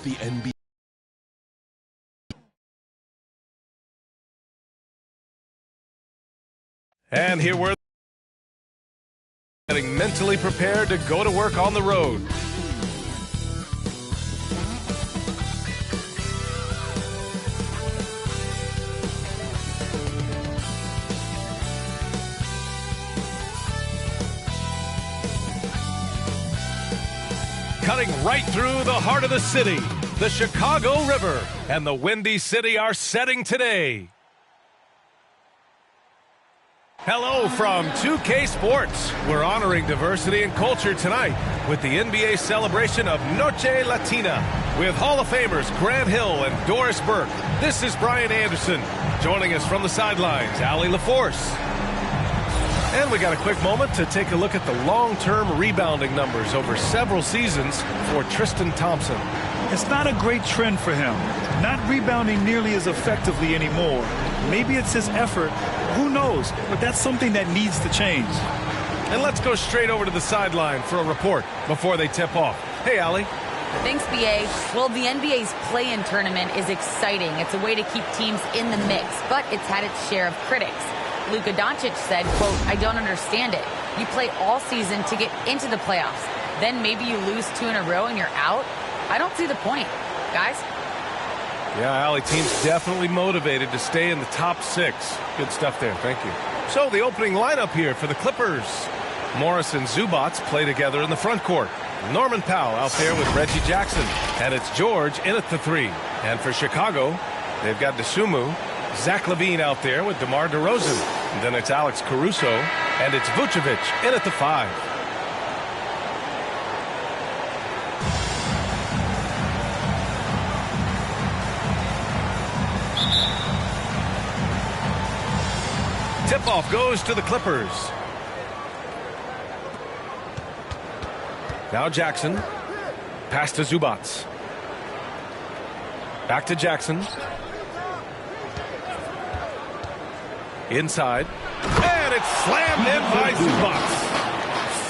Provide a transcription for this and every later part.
the NBA. And here we're getting mentally prepared to go to work on the road. Cutting right through the heart of the city, the Chicago River and the Windy City are setting today. Hello from 2K Sports. We're honoring diversity and culture tonight with the NBA celebration of Noche Latina with Hall of Famers Grant Hill and Doris Burke. This is Brian Anderson. Joining us from the sidelines, Allie LaForce. And we got a quick moment to take a look at the long-term rebounding numbers over several seasons for Tristan Thompson. It's not a great trend for him. Not rebounding nearly as effectively anymore. Maybe it's his effort. Who knows? But that's something that needs to change. And let's go straight over to the sideline for a report before they tip off. Hey, Allie. Thanks, B.A. Well, the NBA's play-in tournament is exciting. It's a way to keep teams in the mix, but it's had its share of critics. Luka Doncic said, quote, "I don't understand it. You play all season to get into the playoffs. Then maybe you lose 2 in a row and you're out? I don't see the point." Guys? Yeah, Allie, team's definitely motivated to stay in the top 6. Good stuff there. Thank you. So the opening lineup here for the Clippers. Morris and Zubats play together in the front court. Norman Powell out there with Reggie Jackson. And it's George in at the 3. And for Chicago, they've got DeSumo, Zach LaVine out there with DeMar DeRozan. And then it's Alex Caruso, and it's Vucevic in at the 5. Tip-off goes to the Clippers. Now Jackson. Pass to Zubats. Back to Jackson. Inside. And it's slammed in by Zubats.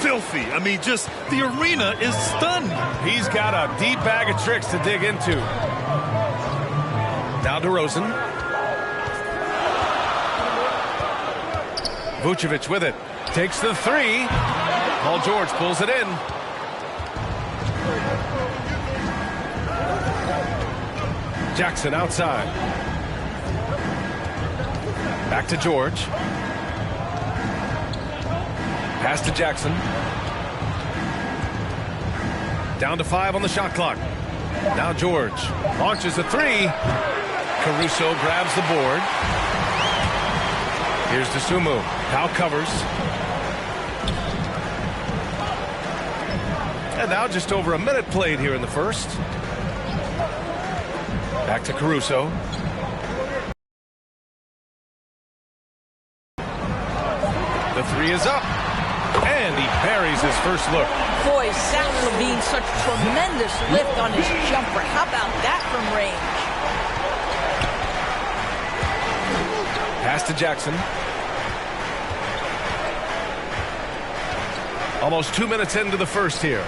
Filthy. I mean, just the arena is stunned. He's got a deep bag of tricks to dig into. Now DeRozan. Vucevic with it. Takes the 3. Paul George pulls it in. Jackson outside. Back to George. Pass to Jackson. Down to 5 on the shot clock. Now George launches a 3. Caruso grabs the board. Here's DeSumo. Powell covers. And now just over a minute played here in the first. Back to Caruso. The 3 is up. And he buries his first look. Boy, Zach LaVine, such tremendous lift on his jumper. How about that from range? Pass to Jackson. Almost 2 minutes into the first here.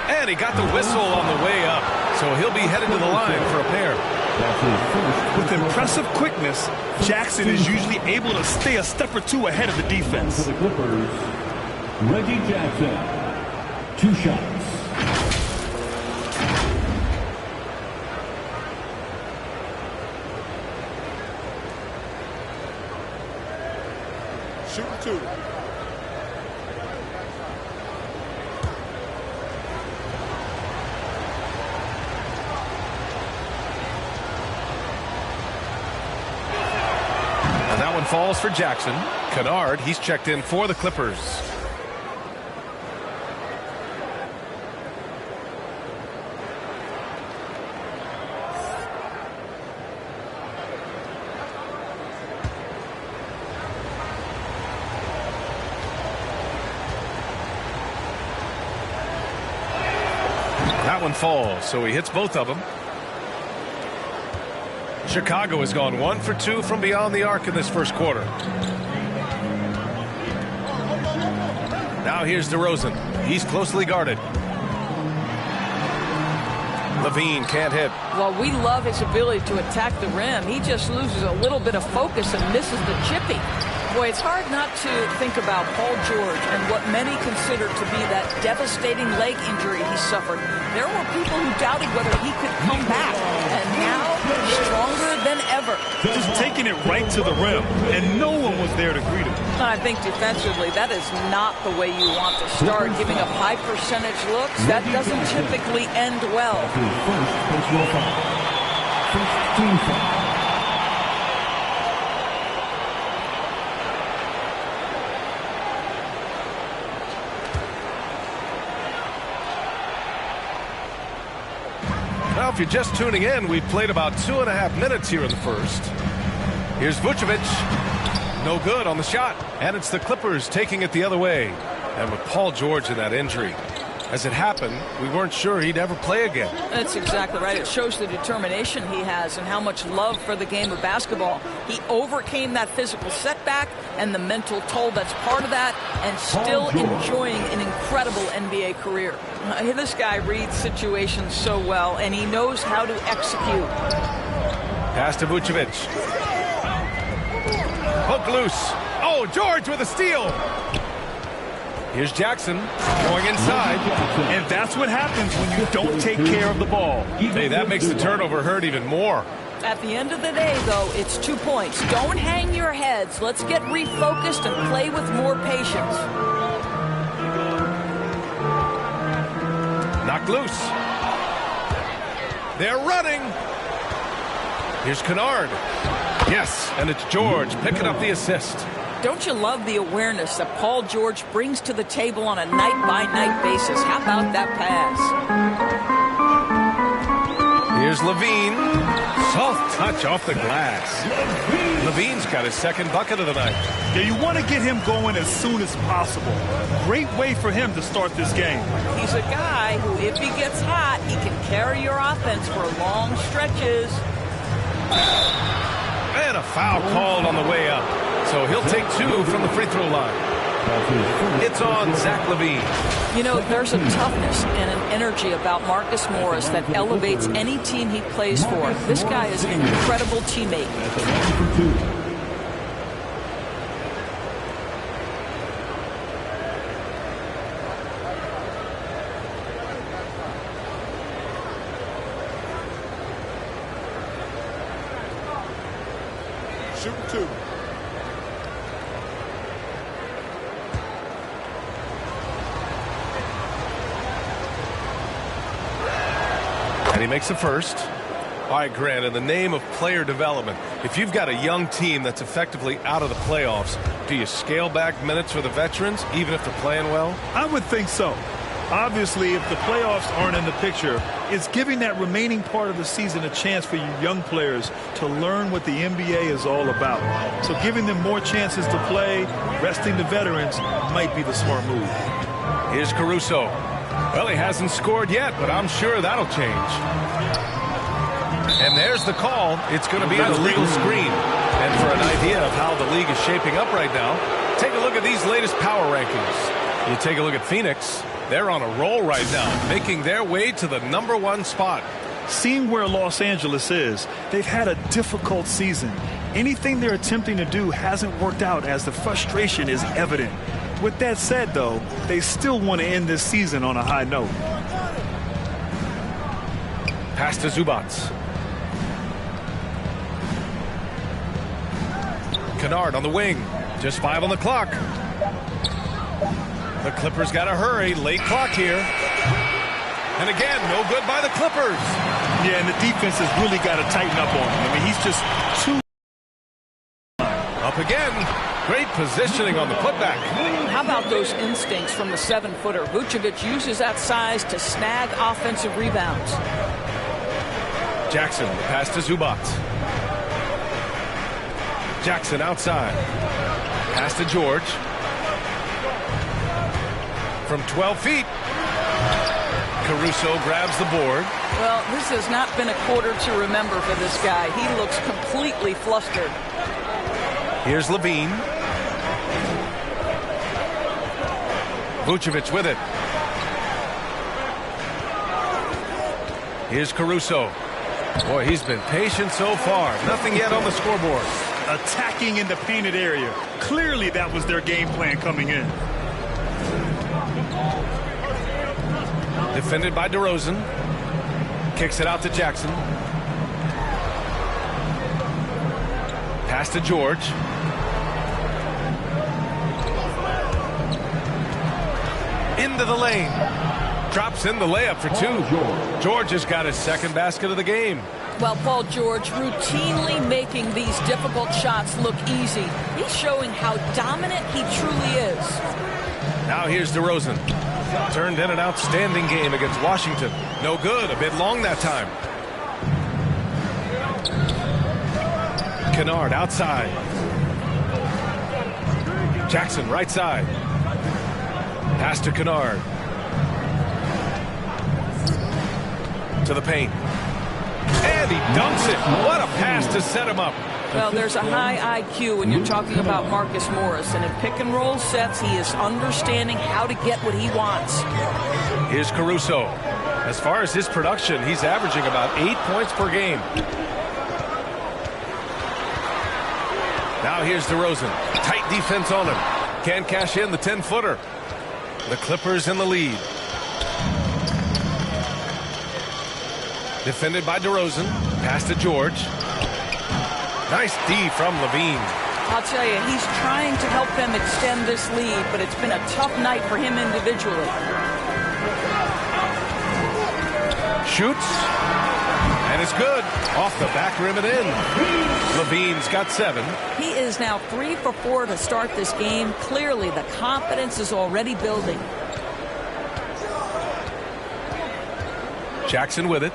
And he got the whistle on the way up. So he'll be headed to the line for a pair. With impressive quickness, Jackson is usually able to stay a step or 2 ahead of the defense. For the Clippers, Reggie Jackson, 2 shots. Shoot 2. And that one falls for Jackson. Kennard, he's checked in for the Clippers. That one falls, so he hits both of them. Chicago has gone 1 for 2 from beyond the arc in this first quarter. Now here's DeRozan. He's closely guarded. Levine can't hit. Well, we love his ability to attack the rim. He just loses a little bit of focus and misses the chippy. Boy, it's hard not to think about Paul George and what many consider to be that devastating leg injury he suffered. There were people who doubted whether he could come back, and now stronger than ever. Just taking it right to the rim, and no one was there to greet him. I think defensively, that is not the way you want to start. Giving up high percentage looks, that doesn't typically end well. First team foul. Well, if you're just tuning in, we've played about 2.5 minutes here in the first. Here's Vucevic. No good on the shot. And it's the Clippers taking it the other way. And with Paul George in that injury, as it happened, we weren't sure he'd ever play again. That's exactly right. It shows the determination he has and how much love for the game of basketball. He overcame that physical setback and the mental toll that's part of that, and still enjoying an incredible NBA career. This guy reads situations so well, and he knows how to execute. Pass to Vucevic. Hook loose. Oh, George with a steal. Here's Jackson going inside. And that's what happens when you don't take care of the ball. Hey, that makes the turnover hurt even more. At the end of the day, though, it's 2 points. Don't hang your heads. Let's get refocused and play with more patience. Knocked loose. They're running. Here's Kennard. Yes, and it's George picking up the assist. Don't you love the awareness that Paul George brings to the table on a night-by-night basis? How about that pass? Here's Levine. Soft touch off the glass. Levine's got his second bucket of the night. Yeah, you want to get him going as soon as possible. Great way for him to start this game. He's a guy who, if he gets hot, he can carry your offense for long stretches. And a foul called on the way up. So he'll take 2 from the free throw line. It's on Zach LaVine. You know, there's a toughness and an energy about Marcus Morris that elevates any team he plays for. This guy is an incredible teammate. Shooting 2. And he makes the first. All right, Grant, in the name of player development, if you've got a young team that's effectively out of the playoffs, do you scale back minutes for the veterans, even if they're playing well? I would think so. Obviously, if the playoffs aren't in the picture, it's giving that remaining part of the season a chance for you young players to learn what the NBA is all about. So giving them more chances to play, resting the veterans, might be the smart move. Here's Caruso. Well, he hasn't scored yet, but I'm sure that'll change. And there's the call. It's going to be an illegal screen. And for an idea of how the league is shaping up right now, take a look at these latest power rankings. You take a look at Phoenix. They're on a roll right now, making their way to the #1 spot. Seeing where Los Angeles is, they've had a difficult season. Anything they're attempting to do hasn't worked out, as the frustration is evident. With that said, though, they still want to end this season on a high note. Pass to Zubac. Kennard on the wing. Just 5 on the clock. The Clippers got to hurry. Late clock here. And again, no good by the Clippers. Yeah, and the defense has really got to tighten up on him. I mean, he's just too... Up again. Great positioning on the putback. How about those instincts from the 7-footer? Vucevic uses that size to snag offensive rebounds. Jackson, pass to Zubac. Jackson outside. Pass to George. From 12 feet. Caruso grabs the board. Well, this has not been a quarter to remember for this guy. He looks completely flustered. Here's Levine. Vucevic with it. Here's Caruso. Boy, he's been patient so far. Nothing yet on the scoreboard. Attacking in the painted area. Clearly that was their game plan coming in. Defended by DeRozan. Kicks it out to Jackson. Pass to George. Into the lane. Drops in the layup for two. George has got his second basket of the game. Well, Paul George routinely making these difficult shots look easy. He's showing how dominant he truly is. Now here's DeRozan. Turned in an outstanding game against Washington. No good. A bit long that time. Kennard outside. Jackson right side. Pass to Kennard. To the paint. And he dunks it. What a pass to set him up. Well, there's a high IQ when you're talking about Marcus Morris. And in pick-and-roll sets, he is understanding how to get what he wants. Here's Caruso. As far as his production, he's averaging about 8 points per game. Now here's DeRozan. Tight defense on him. Can't cash in the 10-footer. The Clippers in the lead. Defended by DeRozan. Pass to George. Nice D from Levine. I'll tell you, he's trying to help them extend this lead, but it's been a tough night for him individually. Shoots. And it's good. Off the back rim and in. Levine's got 7. He is now 3 for 4 to start this game. Clearly, the confidence is already building. Jackson with it.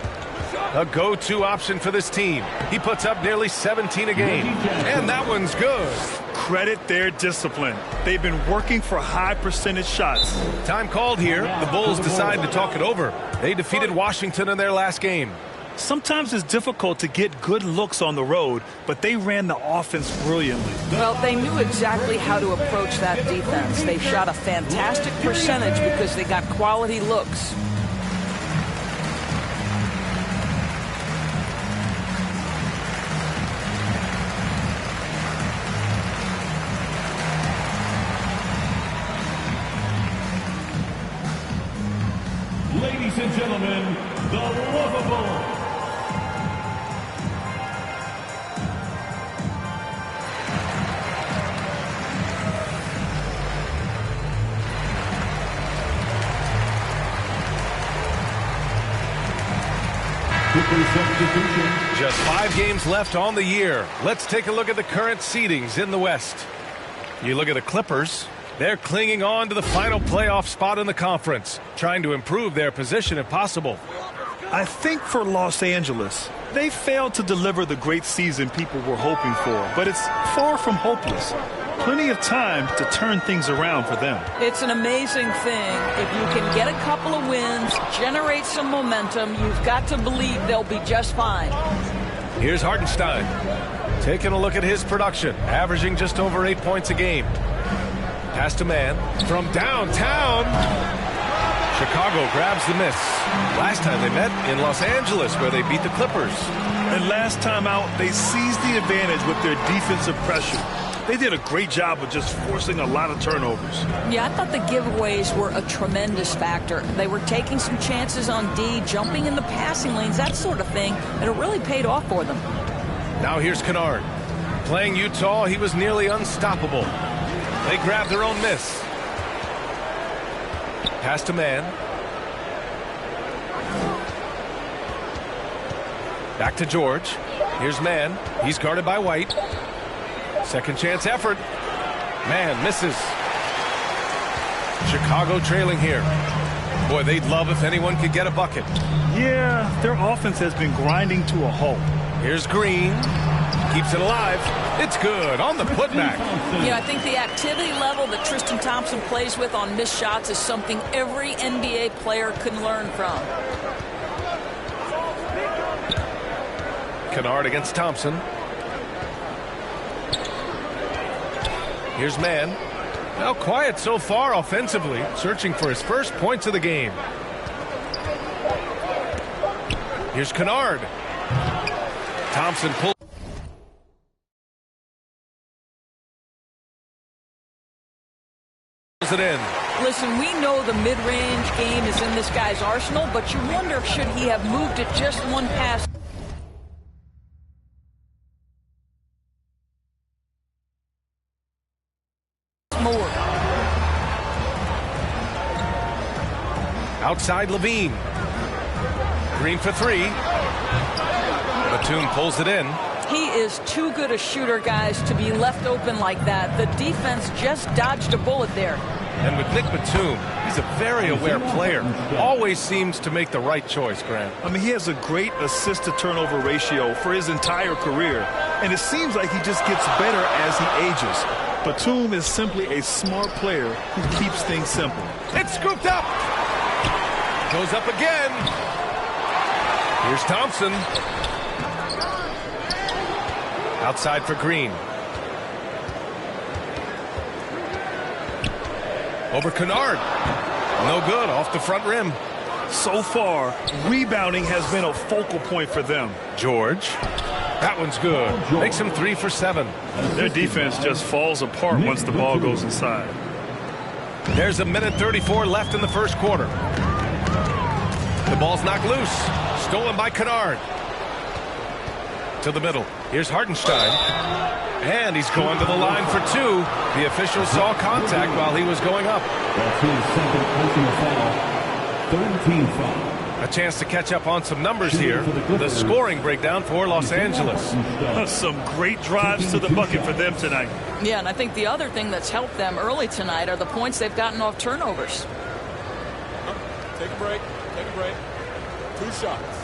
A go-to option for this team. He puts up nearly 17 a game. And that one's good. Credit their discipline. They've been working for high percentage shots. Time called here. The Bulls decide to talk it over. They defeated Washington in their last game. Sometimes it's difficult to get good looks on the road, but they ran the offense brilliantly. Well, they knew exactly how to approach that defense. They shot a fantastic percentage because they got quality looks. Ladies and gentlemen, the lovable. Just 5 games left on the year. Let's take a look at the current seedings in the West. You look at the Clippers. They're clinging on to the final playoff spot in the conference, trying to improve their position if possible. I think for Los Angeles, they failed to deliver the great season people were hoping for, but it's far from hopeless. Plenty of time to turn things around for them. It's an amazing thing. If you can get a couple of wins, generate some momentum, you've got to believe they'll be just fine. Here's Hartenstein. Taking a look at his production, averaging just over 8 points a game. Pass to man from downtown. Chicago grabs the miss. Last time they met in Los Angeles, where they beat the Clippers. And last time out, they seized the advantage with their defensive pressure. They did a great job of just forcing a lot of turnovers. Yeah, I thought the giveaways were a tremendous factor. They were taking some chances on D, jumping in the passing lanes, that sort of thing, and it really paid off for them. Now here's Kennard. Playing Utah, he was nearly unstoppable. They grab their own miss. Pass to man. Back to George. Here's man. He's guarded by White. Second chance effort. Man misses. Chicago trailing here. Boy, they'd love if anyone could get a bucket. Yeah, their offense has been grinding to a halt. Here's Green. Keeps it alive. It's good on the putback. Yeah, I think the activity level that Tristan Thompson plays with on missed shots is something every NBA player can learn from. Kennard against Thompson. Here's man. Well, quiet so far offensively, searching for his first points of the game. Here's Kennard. Thompson pulls it in. Listen, we know the mid-range game is in this guy's arsenal, but you wonder, should he have moved it just one pass more? Outside Levine. Green for three. Batum pulls it in. He is too good a shooter, guys, to be left open like that. The defense just dodged a bullet there. And with Nick Batum, he's a very aware player. Always seems to make the right choice, Grant. I mean, he has a great assist-to-turnover ratio for his entire career. And it seems like he just gets better as he ages. Batum is simply a smart player who keeps things simple. It's scooped up. Goes up again. Here's Thompson. Outside for Green. Over Kennard. No good, off the front rim. So far, rebounding has been a focal point for them. George. That one's good. Makes him 3 for 7. Their defense just falls apart once the ball goes inside. There's a minute 34 left in the first quarter. The ball's knocked loose. Stolen by Kennard. To the middle. Here's Hartenstein. And he's going to the line for two. The official saw contact while he was going up. That's his second personal foul. 13 foul. A chance to catch up on some numbers here. The scoring breakdown for Los Angeles. Some great drives to the bucket for them tonight. Yeah, and I think the other thing that's helped them early tonight are the points they've gotten off turnovers. Take a break. Take a break. 2 shots.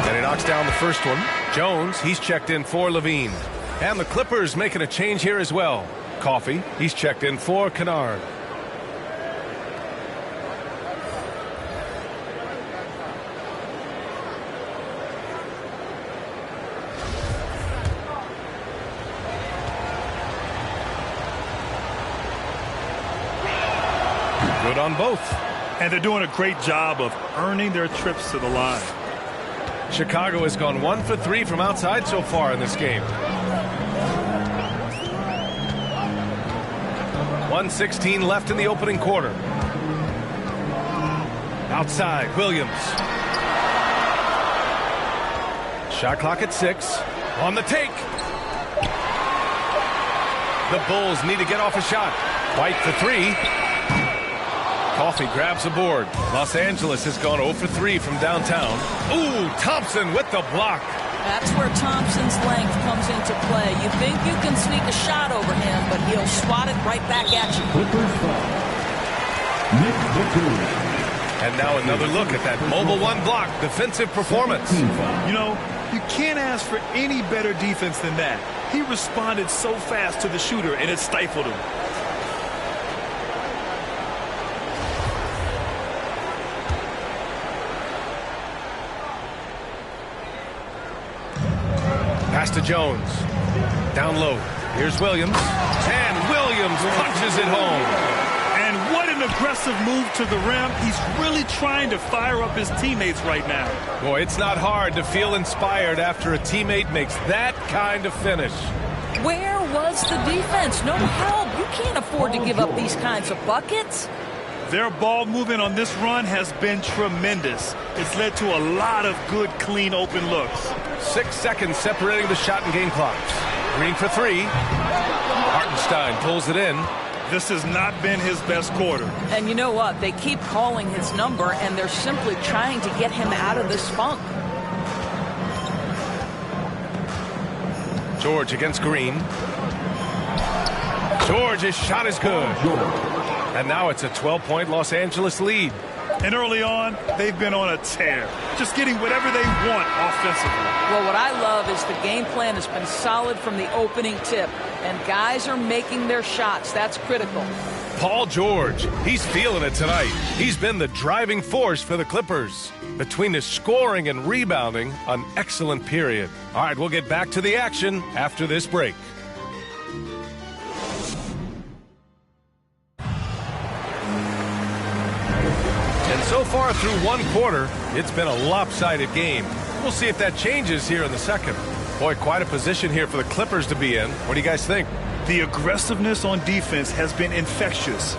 And he knocks down the first one. Jones, he's checked in for Levine. And the Clippers making a change here as well. Coffey, he's checked in for Kennard. Good on both. And they're doing a great job of earning their trips to the line. Chicago has gone 1 for 3 from outside so far in this game. 1:16 left in the opening quarter. Outside, Williams. Shot clock at 6. On the take. The Bulls need to get off a shot. White for 3. Coffey grabs a board. Los Angeles has gone 0 for 3 from downtown. Ooh, Thompson with the block. That's where Thompson's length comes into play. You think you can sneak a shot over him, but he'll swat it right back at you. Clippers foul. Nick Batum. And now another look at that mobile one block defensive performance. You know, you can't ask for any better defense than that. He responded so fast to the shooter, and it stifled him. Pass to Jones. Down low. Here's Williams. And Williams punches it home. And what an aggressive move to the rim. He's really trying to fire up his teammates right now. Boy, it's not hard to feel inspired after a teammate makes that kind of finish. Where was the defense? No help. You can't afford to give up these kinds of buckets. Their ball movement on this run has been tremendous. It's led to a lot of good, clean, open looks. 6 seconds separating the shot and game clocks. Green for 3. Hartenstein pulls it in. This has not been his best quarter. And you know what? They keep calling his number, and they're simply trying to get him out of this funk. George against Green. George's shot is good. And now it's a 12-point Los Angeles lead. And early on, they've been on a tear, just getting whatever they want offensively. Well, what I love is the game plan has been solid from the opening tip, and guys are making their shots. That's critical. Paul George. He's feeling it tonight. He's been the driving force for the Clippers. Between his scoring and rebounding, an excellent period. All right, we'll get back to the action after this break. And so far through one quarter, it's been a lopsided game. We'll see if that changes here in the second. Boy, quite a position here for the Clippers to be in. What do you guys think? The aggressiveness on defense has been infectious.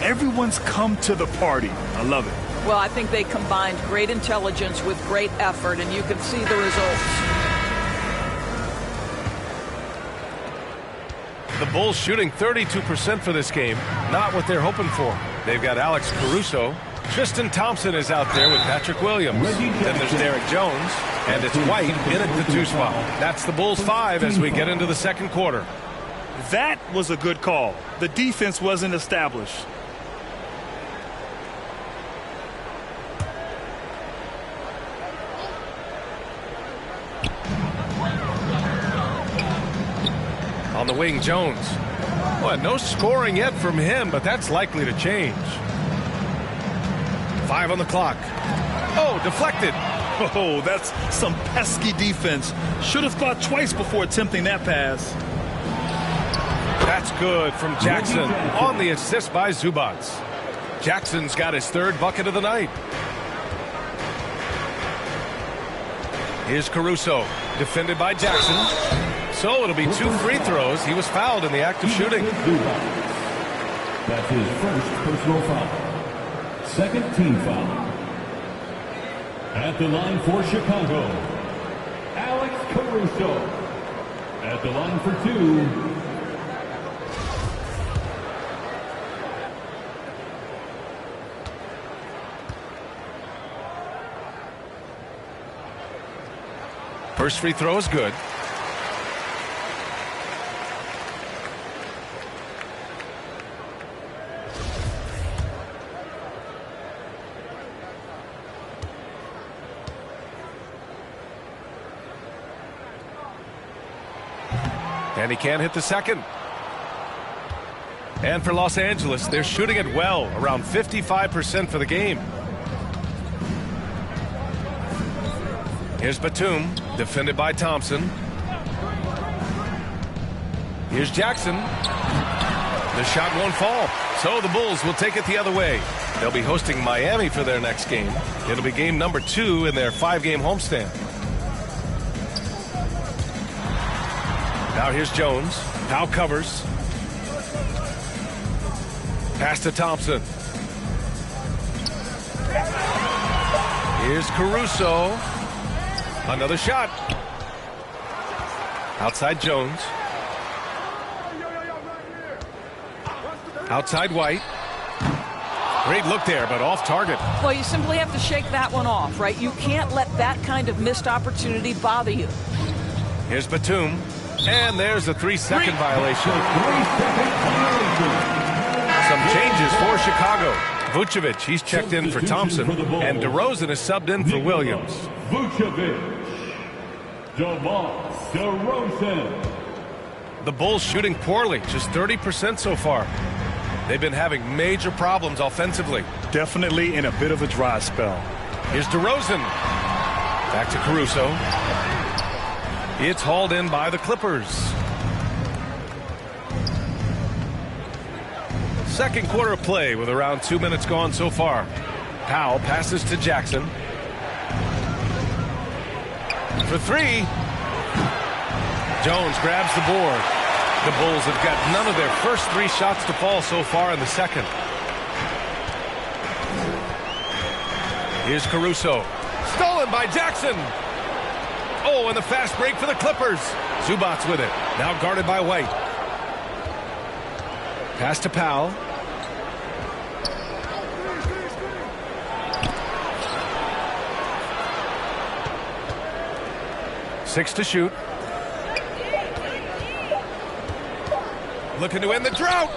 Everyone's come to the party. I love it. Well, I think they combined great intelligence with great effort, and you can see the results. The Bulls shooting 32% for this game. Not what they're hoping for. They've got Alex Caruso. Tristan Thompson is out there with Patrick Williams. Then there's Derek Jones. And it's White in at the 2 spot. That's the Bulls 5 as we get into the second quarter. That was a good call. The defense wasn't established. On the wing, Jones. Well, no scoring yet from him, but that's likely to change. 5 on the clock. Oh, deflected. Oh, that's some pesky defense. Should have thought twice before attempting that pass. That's good from Jackson on the assist by Zubac. Jackson's got his 3rd bucket of the night. Here's Caruso, defended by Jackson. So it'll be 2 free throws. He was fouled in the act of shooting. That's his first personal foul. Second team foul. At the line for Chicago, Alex Caruso. At the line for 2. First free throw is good. And he can't hit the second. And for Los Angeles, they're shooting it well, around 55% for the game. Here's Batum, defended by Thompson. Here's Jackson. The shot won't fall, so the Bulls will take it the other way. They'll be hosting Miami for their next game. It'll be game number 2 in their 5-game homestand. Now here's Jones. Now covers. Pass to Thompson. Here's Caruso. Another shot. Outside Jones. Outside White. Great look there, but off target. Well, you simply have to shake that one off, right? You can't let that kind of missed opportunity bother you. Here's Batum. And there's a 3-second violation. Some changes for Chicago. Vucevic, he's checked in for Thompson. And DeRozan is subbed in for Williams. Vucevic. DeRozan. The Bulls shooting poorly, just 30% so far. They've been having major problems offensively. Definitely in a bit of a dry spell. Here's DeRozan. Back to Caruso. It's hauled in by the Clippers. Second quarter of play with around 2 minutes gone so far. Powell passes to Jackson. For 3. Jones grabs the board. The Bulls have got none of their first 3 shots to fall so far in the second. Here's Caruso. Stolen by Jackson. Oh, and the fast break for the Clippers. Zubac with it. Now guarded by White. Pass to Powell. Six to shoot. Looking to end the drought.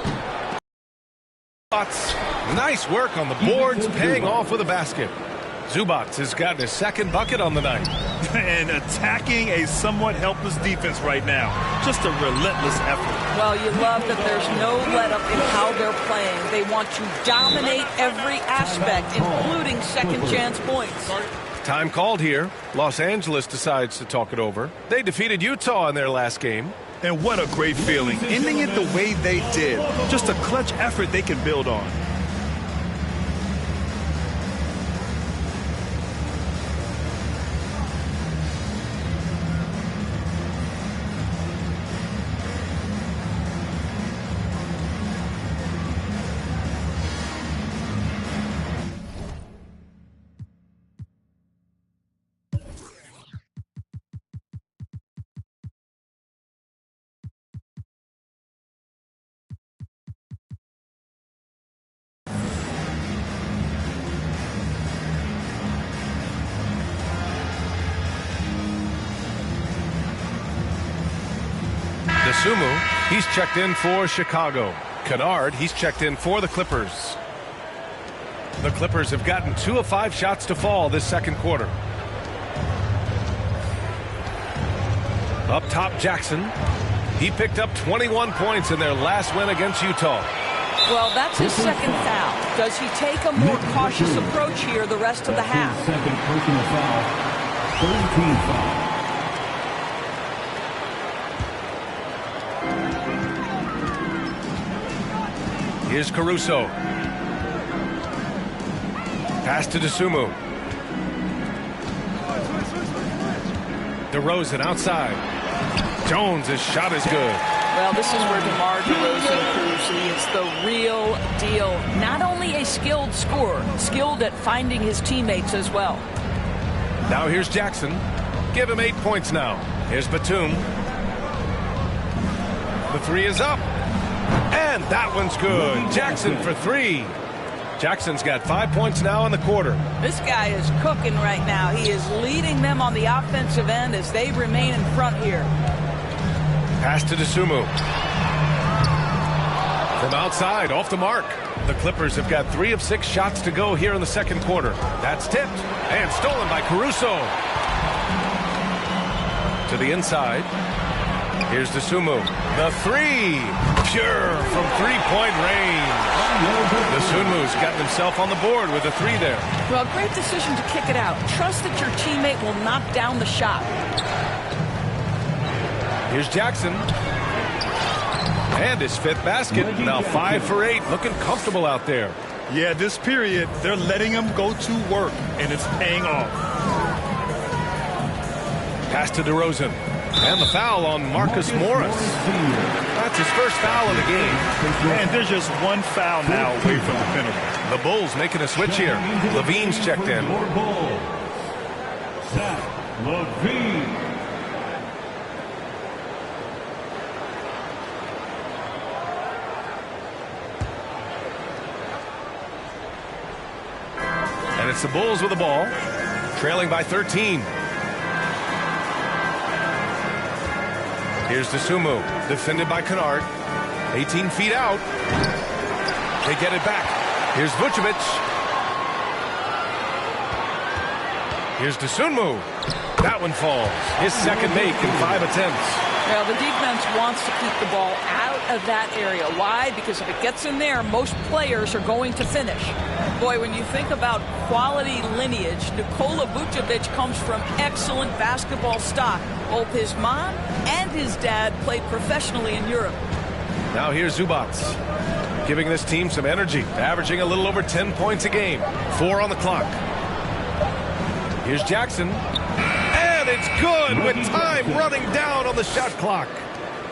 Nice work on the boards, paying off with a basket. Zubats has gotten his second bucket on the night. And attacking a somewhat helpless defense right now. Just a relentless effort. Well, you love that there's no let-up in how they're playing. They want to dominate every aspect, including second-chance points. Time called here. Los Angeles decides to talk it over. They defeated Utah in their last game. And what a great feeling, ending it the way they did. Just a clutch effort they can build on. Sumu, he's checked in for Chicago. Kennard, he's checked in for the Clippers. The Clippers have gotten 2 of 5 shots to fall this second quarter. Up top, Jackson. He picked up 21 points in their last win against Utah. Well, that's his second foul. Does he take a more cautious approach here the rest of the half? Second personal foul. 13 foul. Here's Caruso. Pass to Dosunmu. DeRozan outside. Jones' shot is good. Well, this is where DeMar DeRozan proves he is the real deal. Not only a skilled scorer, skilled at finding his teammates as well. Now here's Jackson. Give him 8 points now. Here's Batum. The three is up. And that one's good. Jackson for 3. Jackson's got 5 points now in the quarter. This guy is cooking right now. He is leading them on the offensive end as they remain in front here. Pass to Dosunmu. From outside, off the mark. The Clippers have got 3 of 6 shots to go here in the second quarter. That's tipped and stolen by Caruso. To the inside. Here's Dosunmu. The 3. Pure from three-point range. Dosunmu's gotten himself on the board with a 3 there. Well, great decision to kick it out. Trust that your teammate will knock down the shot. Here's Jackson. And his 5th basket. Now 5 for 8. Looking comfortable out there. Yeah, this period, they're letting him go to work, and it's paying off. Pass to DeRozan. And the foul on Marcus Morris. That's his first foul of the game. And there's just one foul now away from the penalty. The Bulls making a switch here. Levine's checked in. Zach Levine. And it's the Bulls with the ball, trailing by 13. Here's Dosunmu, defended by Kennard. 18 feet out. They get it back. Here's Vucevic. Here's Dosunmu. That one falls. His second make in 5 attempts. Well, the defense wants to keep the ball out of that area. Why? Because if it gets in there, most players are going to finish. Boy, when you think about quality lineage, Nikola Vucevic comes from excellent basketball stock. Both his mom and his dad played professionally in Europe. Now here's Zubats, giving this team some energy, averaging a little over 10 points a game. 4 on the clock. Here's Jackson. And it's good with time running down on the shot clock.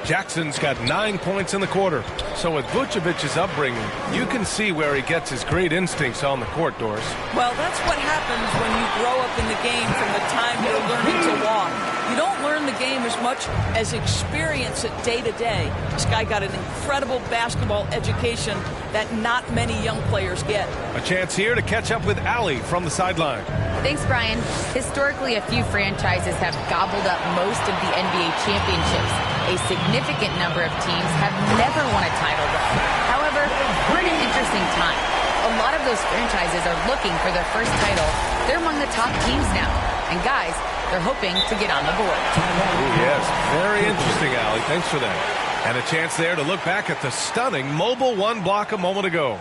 Jackson's got 9 points in the quarter. So with Vucevic's upbringing, you can see where he gets his great instincts on the court, Doris. Well, that's what happens when you grow up in the game from the time you're learning to walk. You don't learn the game as much as experience it day to day. This guy got an incredible basketball education that not many young players get. A chance here to catch up with Allie from the sideline. Thanks, Brian. Historically, a few franchises have gobbled up most of the NBA championships. A significant number of teams have never won a title, though. However, we're in an interesting time. A lot of those franchises are looking for their first title. They're among the top teams now. And guys, they're hoping to get on the board. Ooh, yes, very interesting, Allie. Thanks for that. And a chance there to look back at the stunning mobile one block a moment ago.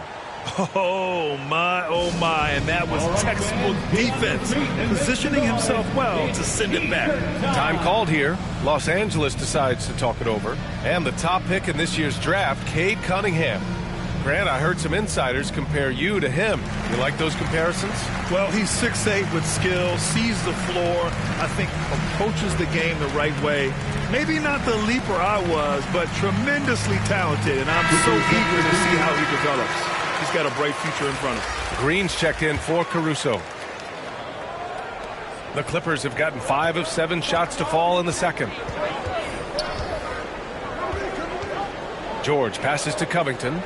Oh, my, and that was textbook defense, positioning himself well to send it back. Time called here. Los Angeles decides to talk it over. And the top pick in this year's draft, Cade Cunningham. Grant, I heard some insiders compare you to him. You like those comparisons? Well, he's 6'8" with skill, sees the floor, I think approaches the game the right way. Maybe not the leaper I was, but tremendously talented, and I'm so eager to see how he develops. He's got a bright future in front of him. Green's checked in for Caruso. The Clippers have gotten 5 of 7 shots to fall in the second. George passes to Covington.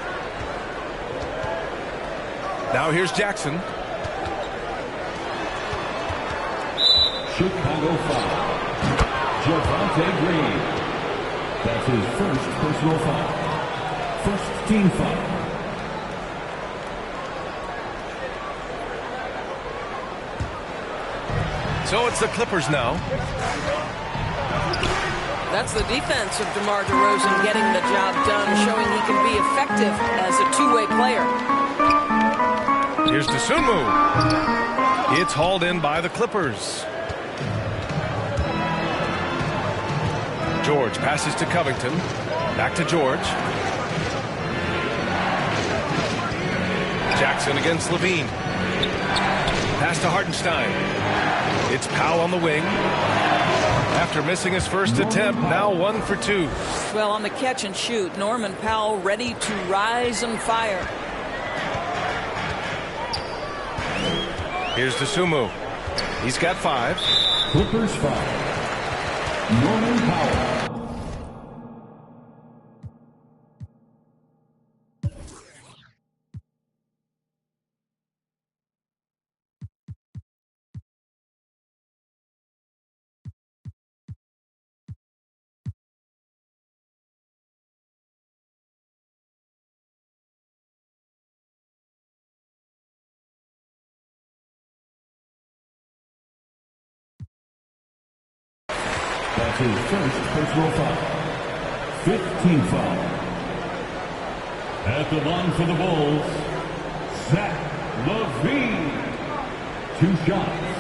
Now here's Jackson. Chicago foul. Javonte Green. That's his first personal foul. First team foul. So it's the Clippers now. That's the defense of DeMar DeRozan getting the job done, showing he can be effective as a two-way player. Here's Dosunmu. It's hauled in by the Clippers. George passes to Covington. Back to George. Jackson against Levine. Pass to Hartenstein. It's Powell on the wing. After missing his first attempt, now 1 for 2. Well, on the catch and shoot, Norman Powell ready to rise and fire. Here's Dosunmu. He's got 5. Clippers foul. Norman Powell. That's his first personal foul. 15 foul. At the line for the Bulls, Zach LaVine. 2 shots.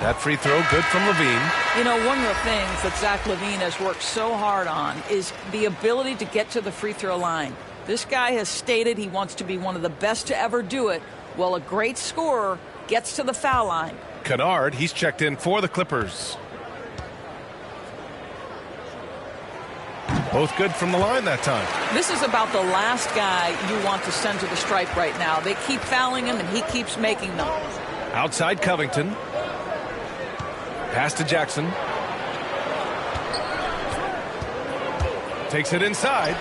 That free throw good from Levine. You know, one of the things that Zach LaVine has worked so hard on is the ability to get to the free throw line. This guy has stated he wants to be one of the best to ever do it. Well, a great scorer gets to the foul line. Kennard, he's checked in for the Clippers. Both good from the line that time. This is about the last guy you want to send to the stripe right now. They keep fouling him, and he keeps making them. Outside Covington. Pass to Jackson. Takes it inside.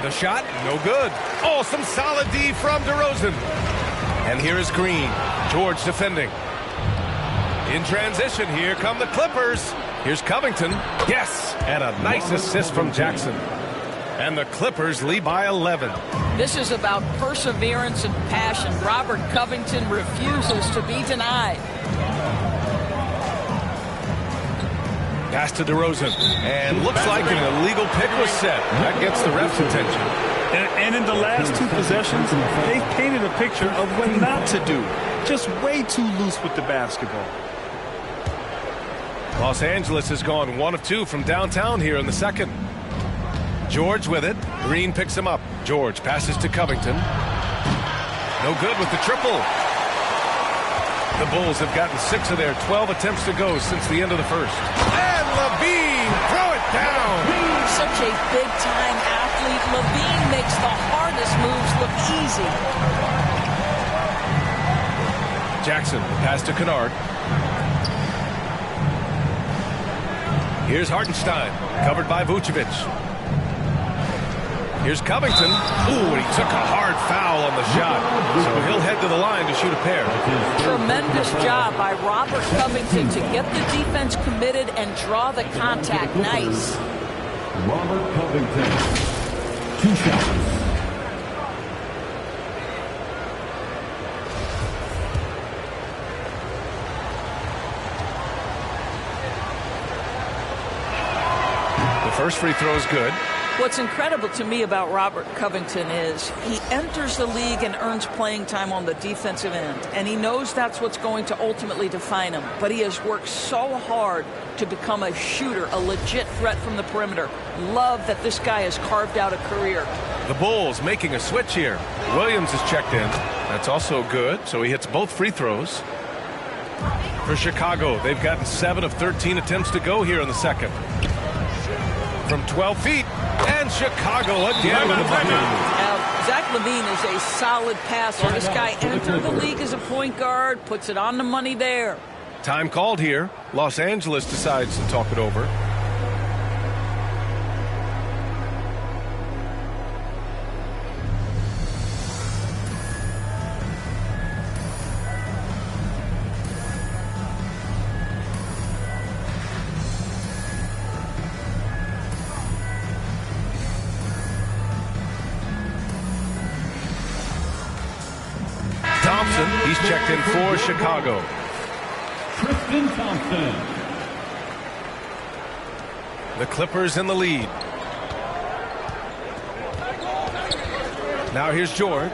The shot, no good. Oh, some solid D from DeRozan. And here is Green. George defending. In transition, here come the Clippers. Here's Covington. Yes, and a nice assist from Jackson. And the Clippers lead by 11. This is about perseverance and passion. Robert Covington refuses to be denied. Pass to DeRozan. And looks like an illegal pick was set. That gets the ref's attention. And in the last 2 possessions, they've painted a picture of what not to do. Just way too loose with the basketball. Los Angeles has gone 1 of 2 from downtown here in the second. George with it. Green picks him up. George passes to Covington. No good with the triple. The Bulls have gotten 6 of their 12 attempts to go since the end of the first. And Levine, throw it down. Such a big-time athlete. Levine makes the hardest moves look easy. Jackson, pass to Kennard. Here's Hartenstein, covered by Vucevic. Here's Covington. Ooh, and he took a hard foul on the shot. So he'll head to the line to shoot a pair. Tremendous job by Robert Covington to get the defense committed and draw the contact. Nice. Robert Covington, 2 shots. The first free throw is good. What's incredible to me about Robert Covington is he enters the league and earns playing time on the defensive end, and he knows that's what's going to ultimately define him. But he has worked so hard to become a shooter, a legit threat from the perimeter. Love that this guy has carved out a career. The Bulls making a switch here. Williams is checked in. That's also good, so he hits both free throws. For Chicago, they've gotten 7 of 13 attempts to go here in the second. From 12 feet, and Chicago again with a bucket. Now, Zach LaVine is a solid passer. This guy entered the league as a point guard, puts it on the money there. Time called here. Los Angeles decides to talk it over. Thompson, he's checked in for Chicago. Tristan Thompson. The Clippers in the lead. Now here's George.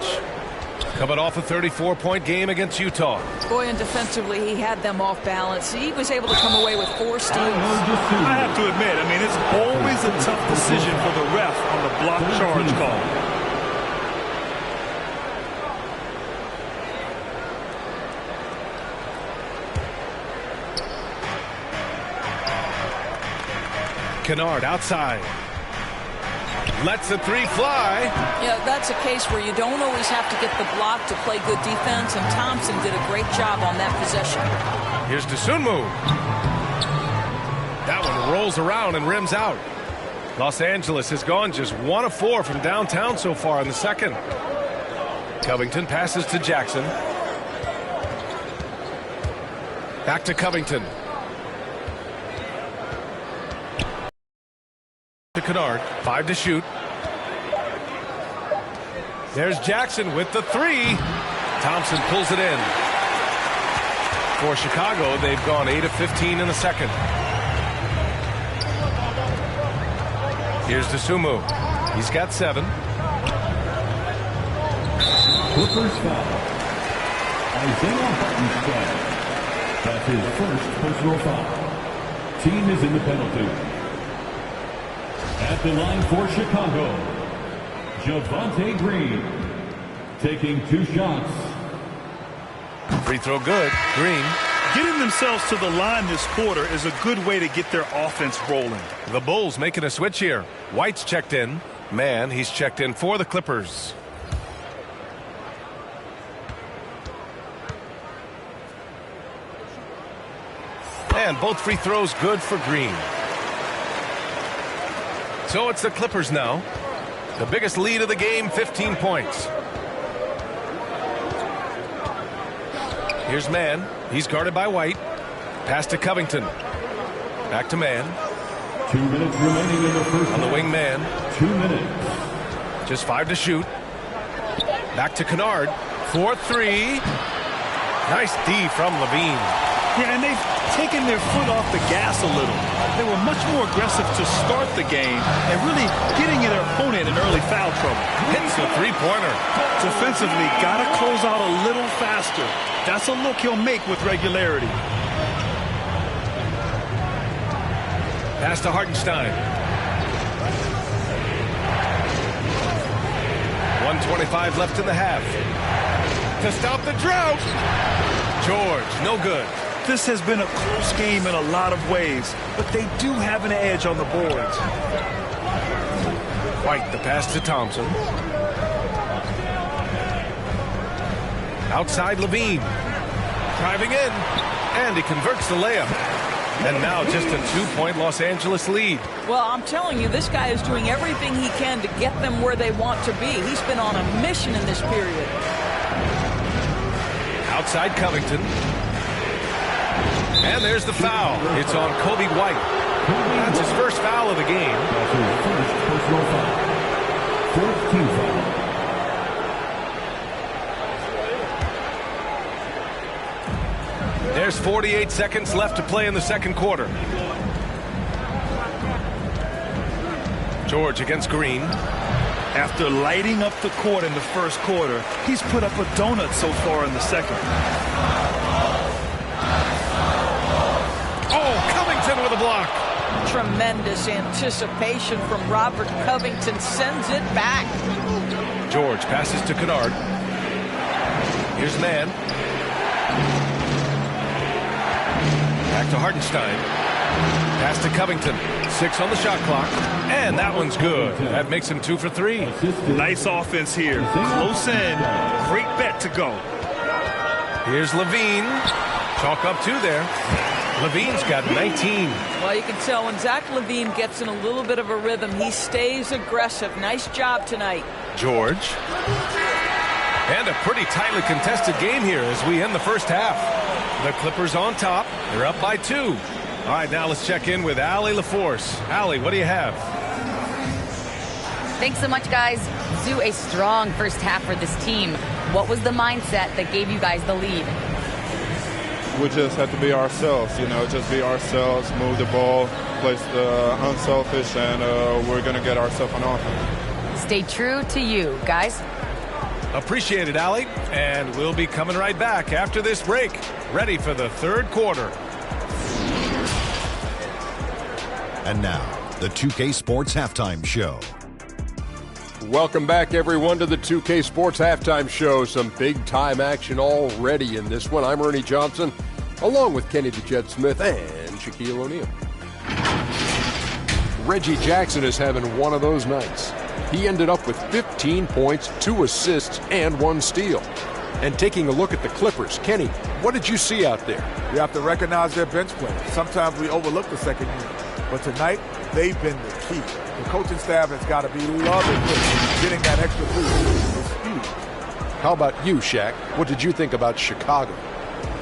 Coming off a 34-point game against Utah. Boy, and defensively, he had them off balance. He was able to come away with 4 steals. I have to admit, I mean, it's always a tough decision for the ref on the block charge call. Kennard outside. Lets the 3 fly. Yeah, that's a case where you don't always have to get the block to play good defense, and Thompson did a great job on that possession. Here's Dosunmu. That one rolls around and rims out. Los Angeles has gone just 1 of 4 from downtown so far in the second. Covington passes to Jackson. Back to Covington. To Kennard, 5 to shoot. There's Jackson with the 3. Thompson pulls it in. For Chicago, they've gone 8 of 15 in the second. Here's Dosunmu. He's got 7. Clippers foul. Isaiah Hartenstein. That's his first personal foul. Team is in the penalty. At the line for Chicago, Javonte Green taking 2 shots. Free throw good. Green. Getting themselves to the line this quarter is a good way to get their offense rolling. The Bulls making a switch here. White's checked in. Man, he's checked in for the Clippers. And both free throws good for Green. So it's the Clippers now. The biggest lead of the game, 15 points. Here's Man. He's guarded by White. Pass to Covington. Back to Man. 2 minutes remaining in the first. On the wing, Man. 2 minutes. Just 5 to shoot. Back to Kennard. 4-3. Nice D from Levine. Yeah, and they've taken their foot off the gas a little. They were much more aggressive to start the game and really getting their opponent in early foul trouble. Hits the 3-pointer. Defensively, got to close out a little faster. That's a look he'll make with regularity. Pass to Hartenstein. 1:25 left in the half. To stop the drought. George, no good. This has been a close game in a lot of ways, but they do have an edge on the boards. White, the pass to Thompson. Outside Levine. Driving in, and he converts the layup. And now just a 2-point Los Angeles lead. Well, I'm telling you, this guy is doing everything he can to get them where they want to be. He's been on a mission in this period. Outside Covington. And there's the foul. It's on Kobe White. That's his first foul of the game. That's his first personal foul. Fourth team foul. There's 48 seconds left to play in the second quarter. George against Green. After lighting up the court in the first quarter, he's put up a donut so far in the second. Oh, Covington with a block. Tremendous anticipation from Robert Covington. Sends it back. George passes to Kennard. Here's Mann. Back to Hartenstein. Pass to Covington. 6 on the shot clock. And that one's good. That makes him 2 for 3. Nice offense here. Close in. Great bet to go. Here's Levine. Chalk up 2 there. Levine's got 19. Well, you can tell when Zach Levine gets in a little bit of a rhythm, he stays aggressive. Nice job tonight. George. And a pretty tightly contested game here as we end the first half. The Clippers on top. They're up by 2. All right, now let's check in with Allie LaForce. Allie, what do you have? Thanks so much, guys. Zoo, a strong first half for this team. What was the mindset that gave you guys the lead? We just have to be ourselves, just be ourselves, move the ball, play unselfish, and we're going to get ourselves on offense. Stay true to you, guys. Appreciate it, Allie. And we'll be coming right back after this break. Ready for the third quarter. And now, the 2K Sports Halftime Show. Welcome back, everyone, to the 2K Sports Halftime Show. Some big-time action already in this one. I'm Ernie Johnson, along with Kenny the Jet Smith and Shaquille O'Neal. Reggie Jackson is having one of those nights. He ended up with 15 points, 2 assists, and 1 steal. And taking a look at the Clippers, Kenny, what did you see out there? You have to recognize their bench players. Sometimes we overlook the second unit, but tonight they've been the key. The coaching staff has got to be loving getting that extra boost. It's huge. How about you, Shaq? What did you think about Chicago?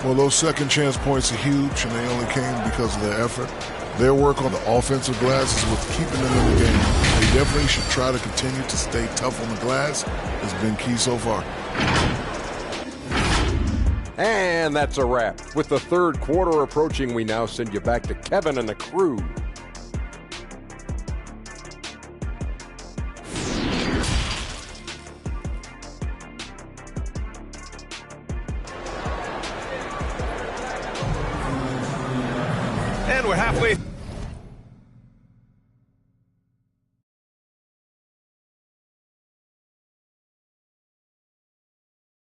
Well, those second chance points are huge, and they only came because of their effort. Their work on the offensive glass is what's keeping them in the game. They definitely should try to continue to stay tough on the glass. It's been key so far. And that's a wrap. With the third quarter approaching, we now send you back to Kevin and the crew. And we're halfway